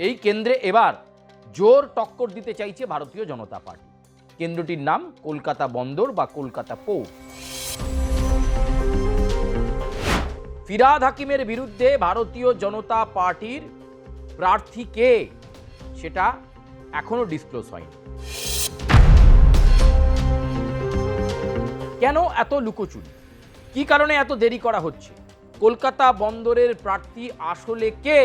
এই কেন্দ্রে এবার জোর টক্কর দিতে চাইছে ভারতীয় জনতা পার্টি। কেন্দ্রটির নাম কলকাতা বন্দর বা কলকাতা পোর্ট। ফিরহাদ হাকিমের বিরুদ্ধে ভারতীয় জনতা পার্টির প্রার্থী কে সেটা এখনো ডিসক্লোজ হয়নি। কেন এত লুকোচুরি? কি কারণে এত দেরি করা হচ্ছে? কলকাতা বন্দরের প্রার্থী আসলে কে?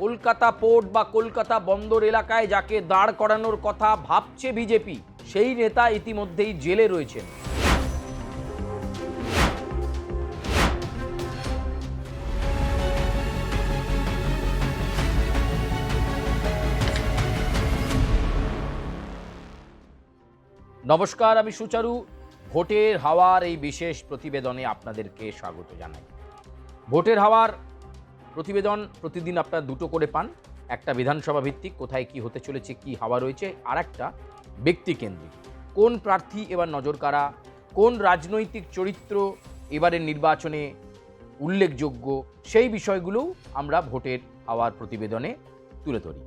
কলকাতা পোর্ট বা কলকাতা বন্দর এলাকায় যাকে দাঁড় করানোর কথা ভাবছে বিজেপি, সেই নেতা ইতিমধ্যেই জেলে রয়েছেন। নমস্কার, আমি সুচারু। ভোটের হাওয়ার এই বিশেষ প্রতিবেদনে আপনাদেরকে স্বাগত জানাই। ভোটের হাওয়ার প্রতিবেদন প্রতিদিন আপনারা দুটো করে পান। একটা বিধানসভা ভিত্তিক, কোথায় কি হতে চলেছে, কি হাওয়া রয়েছে, আর একটা ব্যক্তিকেন্দ্রিক, কোন প্রার্থী এবার নজর কাড়া, কোন রাজনৈতিক চরিত্র এবারের নির্বাচনে উল্লেখযোগ্য, সেই বিষয়গুলোও আমরা ভোটের হাওয়ার প্রতিবেদনে তুলে ধরি।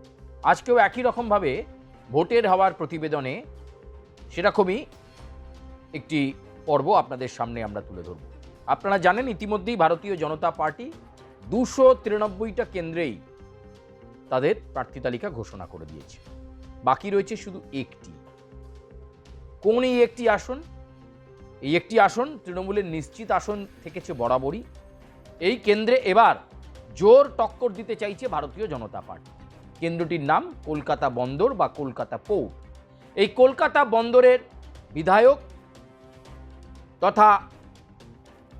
আজকেও একই রকমভাবে ভোটের হাওয়ার প্রতিবেদনে সেরকমই একটি পর্ব আপনাদের সামনে আমরা তুলে ধরব। আপনারা জানেন ইতিমধ্যেই ভারতীয় জনতা পার্টি 293টা কেন্দ্রেই তাদের প্রার্থী তালিকা ঘোষণা করে দিয়েছে। বাকি রয়েছে শুধু একটি। কোন এই একটি আসন? এই একটি আসন তৃণমূলের নিশ্চিত আসন থেকেছে বরাবরই। এই কেন্দ্রে এবার জোর টক্কর দিতে চাইছে ভারতীয় জনতা পার্টি। কেন্দ্রটির নাম কলকাতা বন্দর বা কলকাতা পোর্ট। এই কলকাতা বন্দরের বিধায়ক তথা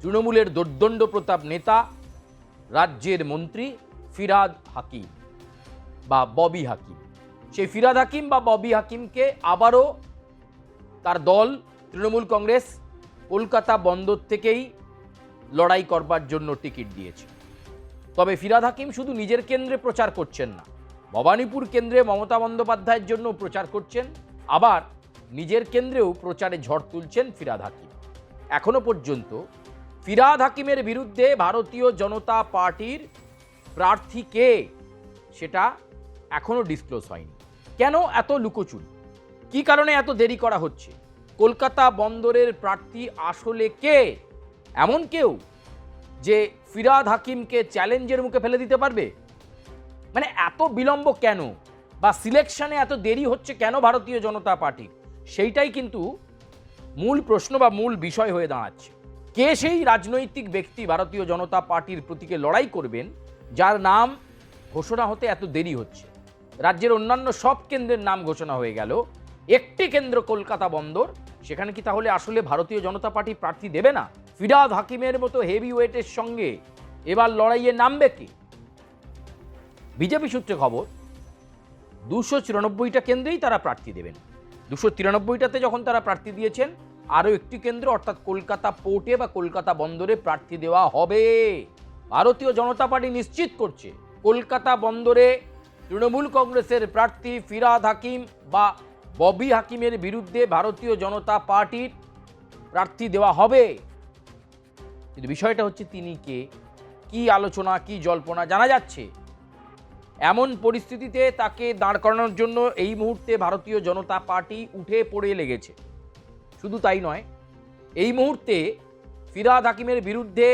তৃণমূলের দোর্দণ্ড প্রতাপ নেতা, রাজ্যের মন্ত্রী ফিরহাদ হাকিম বা ববি হাকিম। সেই ফিরহাদ হাকিম বা ববি হাকিমকে আবারও তার দল তৃণমূল কংগ্রেস কলকাতা বন্দর থেকেই লড়াই করবার জন্য টিকিট দিয়েছে। তবে ফিরহাদ হাকিম শুধু নিজের কেন্দ্রে প্রচার করছেন না, ভবানীপুর কেন্দ্রে মমতা বন্দ্যোপাধ্যায়ের জন্য প্রচার করছেন, আবার নিজের কেন্দ্রেও প্রচারে ঝড় তুলছেন ফিরহাদ হাকিম। এখনো পর্যন্ত ফিরহাদ হাকিমের বিরুদ্ধে ভারতীয় জনতা পার্টির প্রার্থী কে সেটা এখনো ডিসক্লোজ হয়নি। কেন এত লুকোচুরি? কি কারণে এত দেরি করা হচ্ছে? কলকাতা বন্দরের প্রার্থী আসলে কে? এমন কেউ যে ফিরহাদ হাকিমকে চ্যালেঞ্জের মুখে ফেলে দিতে পারবে? মানে এত বিলম্ব কেন, বা সিলেকশনে এত দেরি হচ্ছে কেন ভারতীয় জনতা পার্টির? সেইটাই কিন্তু মূল প্রশ্ন বা মূল বিষয় হয়ে দাঁড়াচ্ছে। কে সেই রাজনৈতিক ব্যক্তি ভারতীয় জনতা পার্টির প্রতীকে লড়াই করবেন, যার নাম ঘোষণা হতে এত দেরি হচ্ছে? রাজ্যের অন্যান্য সব কেন্দ্রের নাম ঘোষণা হয়ে গেল, একটি কেন্দ্র কলকাতা বন্দর, সেখানে কি তাহলে আসলে ভারতীয় জনতা পার্টি প্রার্থী দেবে না? ফিরহাদ হাকিমের মতো হেভি ওয়েটের সঙ্গে এবার লড়াইয়ে নামবে কি? বিজেপি সূত্রে খবর 294টা কেন্দ্রেই তারা প্রার্থী দেবেন। 293টাতে যখন তারা প্রার্থী দিয়েছেন, আরও একটি কেন্দ্র অর্থাৎ কলকাতা পোর্টে বা কলকাতা বন্দরে প্রার্থী দেওয়া হবে। ভারতীয় জনতা পার্টি নিশ্চিত করছে কলকাতা বন্দরে তৃণমূল কংগ্রেসের প্রার্থী ফিরহাদ হাকিম বা ববি হাকিমের বিরুদ্ধে ভারতীয় জনতা পার্টির প্রার্থী দেওয়া হবে। কিন্তু বিষয়টা হচ্ছে তিনি কে, কি আলোচনা, কি জল্পনা জানা যাচ্ছে। এমন পরিস্থিতিতে তাকে দাঁড় করানোর জন্য এই মুহূর্তে ভারতীয় জনতা পার্টি উঠে পড়ে লেগেছে। শুধু তাই নয়, এই মুহূর্তে ফিরহাদ হাকিমের বিরুদ্ধে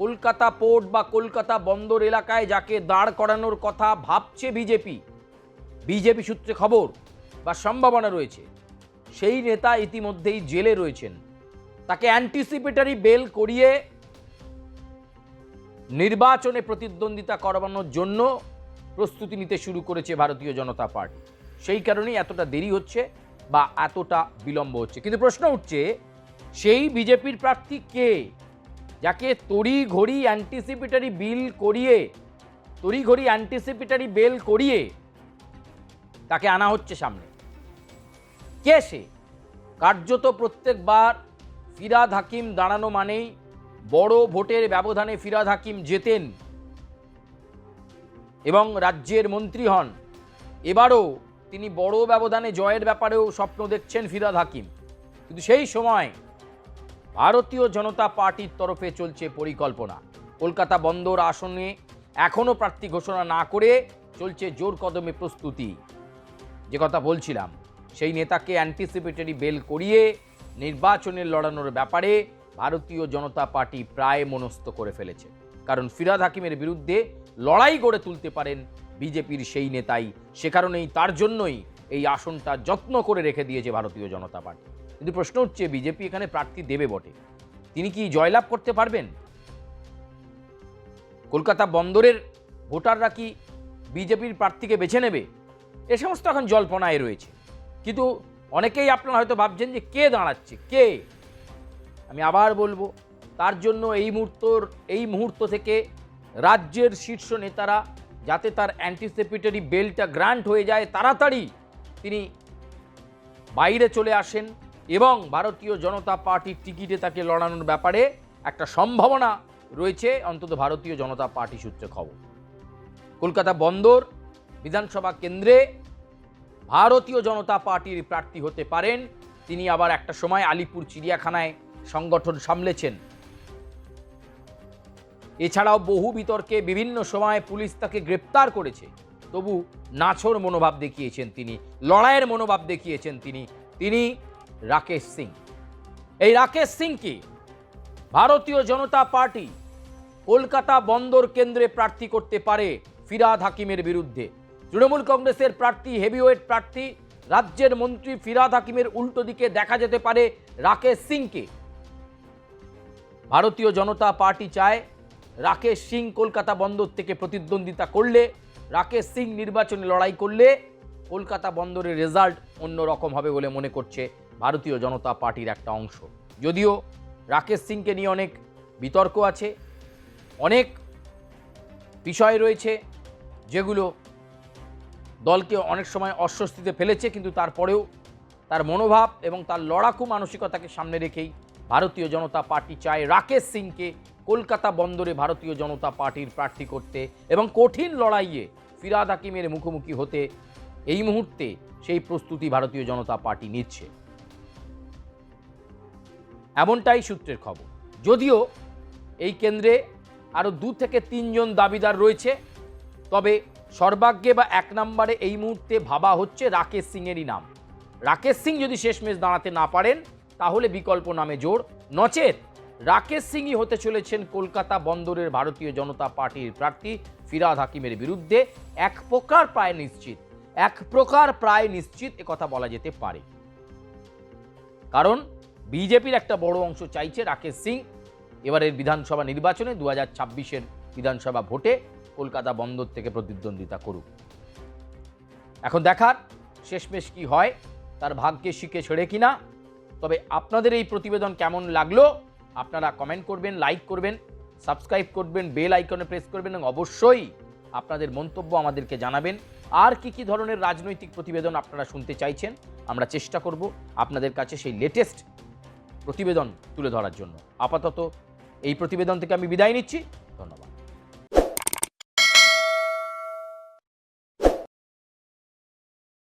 কলকাতা পোর্ট বা কলকাতা বন্দর এলাকায় যাকে দাঁড় করানোর কথা ভাবছে বিজেপি সূত্রে খবর বা সম্ভাবনা রয়েছে, সেই নেতা ইতিমধ্যেই জেলে রয়েছেন। তাকে অ্যান্টিসিপেটরি বেল করিয়ে নির্বাচনে প্রতিদ্বন্দ্বিতা করানোর জন্য প্রস্তুতি নিতে শুরু করেছে ভারতীয় জনতা পার্টি। সেই কারণেই এতটা দেরি হচ্ছে বা এতটা বিলম্ব হচ্ছে। কিন্তু প্রশ্ন উঠছে, সেই বিজেপির প্রার্থী কে, যাকে তড়িঘড়ি অ্যান্টিসিপেটরি বেল করিয়ে তাকে আনা হচ্ছে সামনে? কে সে? কার্যত প্রত্যেকবার ফিরহাদ হাকিম দাঁড়ানো মানেই বড় ভোটের ব্যবধানে ফিরহাদ হাকিম জেতেন এবং রাজ্যের মন্ত্রী হন। এবারও তিনি বড় ব্যবধানে জয়ের ব্যাপারেও স্বপ্ন দেখছেন ফিরহাদ হাকিম। কিন্তু সেই সময় ভারতীয় জনতা পার্টির তরফে চলছে পরিকল্পনা। কলকাতা বন্দর আসনে এখনও প্রার্থী ঘোষণা না করে চলছে জোর কদমে প্রস্তুতি। যে কথা বলছিলাম, সেই নেতাকে অ্যান্টিসিপেটরি বেল করিয়ে নির্বাচনের লড়ানোর ব্যাপারে ভারতীয় জনতা পার্টি প্রায় মনস্থ করে ফেলেছে। কারণ ফিরহাদ হাকিমের বিরুদ্ধে লড়াই গড়ে তুলতে পারেন বিজেপির সেই নেতাই। সে কারণেই তার জন্যই এই আসনটা যত্ন করে রেখে দিয়েছে ভারতীয় জনতা পার্টি। কিন্তু প্রশ্ন হচ্ছে, বিজেপি এখানে প্রার্থী দেবে বটে, তিনি কি জয়লাভ করতে পারবেন? কলকাতা বন্দরের ভোটাররা কি বিজেপির প্রার্থীকে বেছে নেবে? এ সমস্ত এখন জল্পনায় রয়েছে। কিন্তু অনেকেই আপনারা হয়তো ভাবছেন যে কে দাঁড়াচ্ছে, কে? আমি আবার বলবো, তার জন্য এই মুহূর্ত থেকে রাজ্যের শীর্ষ নেতারা যাতে তার অ্যান্টিসিপেটরি বেলটা গ্রান্ট হয়ে যায়, তাড়াতাড়ি তিনি বাইরে চলে আসেন এবং ভারতীয় জনতা পার্টির টিকিটে তাকে লড়ানোর ব্যাপারে একটা সম্ভাবনা রয়েছে, অন্তত ভারতীয় জনতা পার্টি সূত্রে খবর। কলকাতা বন্দর বিধানসভা কেন্দ্রে ভারতীয় জনতা পার্টির প্রার্থী হতে পারেন। তিনি আবার একটা সময় আলিপুর চিড়িয়াখানায় সংগঠন সামলেছেন। এছাড়াও বহু বিতর্কে বিভিন্ন সময় পুলিশ তাকে গ্রেপ্তার করেছে, তবু নাছোড় মনোভাব দেখিয়েছেন তিনি, লড়াইয়ের মনোভাব দেখিয়েছেন তিনি রাকেশ সিং। এই রাকেশ সিংকে ভারতীয় জনতা পার্টি কলকাতা বন্দর কেন্দ্রে প্রার্থী করতে পারে ফিরহাদ হাকিমের বিরুদ্ধে। তৃণমূল কংগ্রেসের প্রার্থী, হেভিওয়েট প্রার্থী, রাজ্যের মন্ত্রী ফিরহাদ হাকিমের উল্টো দিকে দেখা যেতে পারে রাকেশ সিংকে। ভারতীয় জনতা পার্টি চায় রাকেশ সিং কলকাতা বন্দর থেকে প্রতিদ্বন্দ্বিতা করলে, রাকেশ সিং নির্বাচনে লড়াই করলে কলকাতা বন্দরের রেজাল্ট অন্যরকম হবে বলে মনে করছে ভারতীয় জনতা পার্টির একটা অংশ। যদিও রাকেশ সিংকে নিয়ে অনেক বিতর্ক আছে, অনেক বিষয় রয়েছে যেগুলো দলকে অনেক সময় অস্বস্তিতে ফেলেছে, কিন্তু তারপরেও তার মনোভাব এবং তার লড়াকু মানসিকতাকে সামনে রেখেই ভারতীয় জনতা পার্টি চায় রাকেশ সিংকে কলকাতা বন্দরে ভারতীয় জনতা পার্টির প্রার্থী করতে এবং কঠিন লড়াইয়ে ফিরহাদ হাকিমের মুখোমুখি হতে এই মুহূর্তে সেই প্রস্তুতি ভারতীয় জনতা পার্টি নিচ্ছে, এমনটাই সূত্রের খবর। যদিও এই কেন্দ্রে আরও 2 থেকে 3 জন দাবিদার রয়েছে, তবে সর্বাগ্যে বা 1 নম্বরে এই মুহূর্তে ভাবা হচ্ছে রাকেশ সিংয়েরই নাম। রাকেশ সিং যদি শেষমেশ দাঁড়াতে না পারেন তাহলে বিকল্প নামে জোর, নচেত রাকেশ সিংই হতে চলেছেন কলকাতা বন্দরের ভারতীয় জনতা পার্টির প্রার্থী ফিরহাদ হাকিমের বিরুদ্ধে। এক প্রকার প্রায় নিশ্চিত একথা বলা যেতে পারে, কারণ বিজেপির একটা বড় অংশ চাইছে রাকেশ সিং এবারের বিধানসভা নির্বাচনে 2026-এর বিধানসভা ভোটে কলকাতা বন্দর থেকে প্রতিদ্বন্দ্বিতা করুক। এখন দেখার শেষমেশ কি হয়, তার ভাগ্যে শিখে ছেড়ে কিনা। তবে আপনাদের এই প্রতিবেদন কেমন লাগলো আপনারা কমেন্ট করবেন, লাইক করবেন, সাবস্ক্রাইব করবেন, বেল আইকনে প্রেস করবেন এবং অবশ্যই আপনাদের মন্তব্য আমাদেরকে জানাবেন। আর কি ধরনের রাজনৈতিক প্রতিবেদন আপনারা শুনতে চাইছেন, আমরা চেষ্টা করব আপনাদের কাছে সেই লেটেস্ট প্রতিবেদন তুলে ধরার জন্য। আপাতত এই প্রতিবেদন থেকে আমি বিদায় নিচ্ছি।